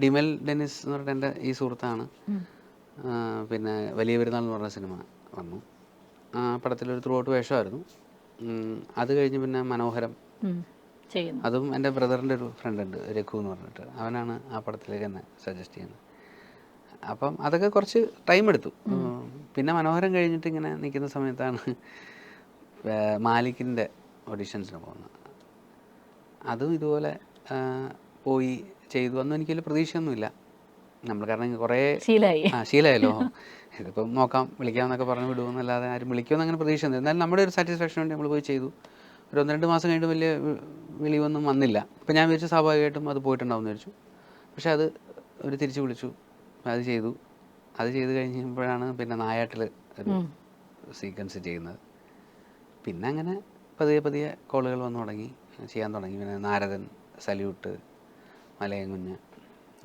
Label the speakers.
Speaker 1: ഡിമെൽ Dennis എന്ന് പറഞ്ഞിട്ട് എൻ്റെ ഈ സുഹൃത്താണ്. പിന്നെ വലിയ പെരുന്നാൾ എന്ന് പറഞ്ഞ സിനിമ വന്നു. ആ പടത്തിലൊരു ത്രൂ ഔട്ട് വേഷമായിരുന്നു. അത് കഴിഞ്ഞ് പിന്നെ മനോഹരം, അതും എൻ്റെ ബ്രദറിൻ്റെ ഒരു ഫ്രണ്ട് ഉണ്ട് രഘു എന്ന് പറഞ്ഞിട്ട്, അവനാണ് ആ പടത്തിലേക്ക് എന്നെ സജസ്റ്റ് ചെയ്യുന്നത്. അപ്പം അതൊക്കെ കുറച്ച് ടൈം എടുത്തു. പിന്നെ മനോഹരം കഴിഞ്ഞിട്ട് ഇങ്ങനെ നിൽക്കുന്ന സമയത്താണ് മാലിക്കിൻ്റെ ഓഡിഷൻസിന് പോകുന്നത്. അതും ഇതുപോലെ പോയി ചെയ്തു. അന്നും എനിക്ക് വലിയ പ്രതീക്ഷയൊന്നുമില്ല. നമ്മൾ കാരണം കുറേ ശീലമായല്ലോ. ഇതിപ്പം നോക്കാം വിളിക്കാമെന്നൊക്കെ പറഞ്ഞ് വിടുമെന്നല്ലാതെ ആരും വിളിക്കുമെന്ന് അങ്ങനെ പ്രതീക്ഷയൊന്നുമില്ല. എന്നാലും നമ്മുടെ ഒരു സാറ്റിസ്ഫാക്ഷൻ വേണ്ടി നമ്മൾ പോയി ചെയ്തു. ഒരു 1-2 മാസം കഴിഞ്ഞിട്ട് വലിയ വിളിവൊന്നും വന്നില്ല. അപ്പം ഞാൻ വിചാരിച്ചു സ്വാഭാവികമായിട്ടും അത് പോയിട്ടുണ്ടാവും എന്ന് വിചാരിച്ചു. പക്ഷെ അത് ഒരു തിരിച്ച് വിളിച്ചു, അത് ചെയ്തു. അത് ചെയ്ത് കഴിഞ്ഞപ്പോഴാണ് പിന്നെ നായാട്ടിൽ ഒരു സീക്വൻസ് ചെയ്യുന്നത്. പിന്നെ അങ്ങനെ പതിയെ പതിയെ കോളുകൾ വന്നു തുടങ്ങി, ചെയ്യാൻ തുടങ്ങി. പിന്നെ നാരദൻ, സല്യൂട്ട്, മലയൻ കുഞ്ഞ്,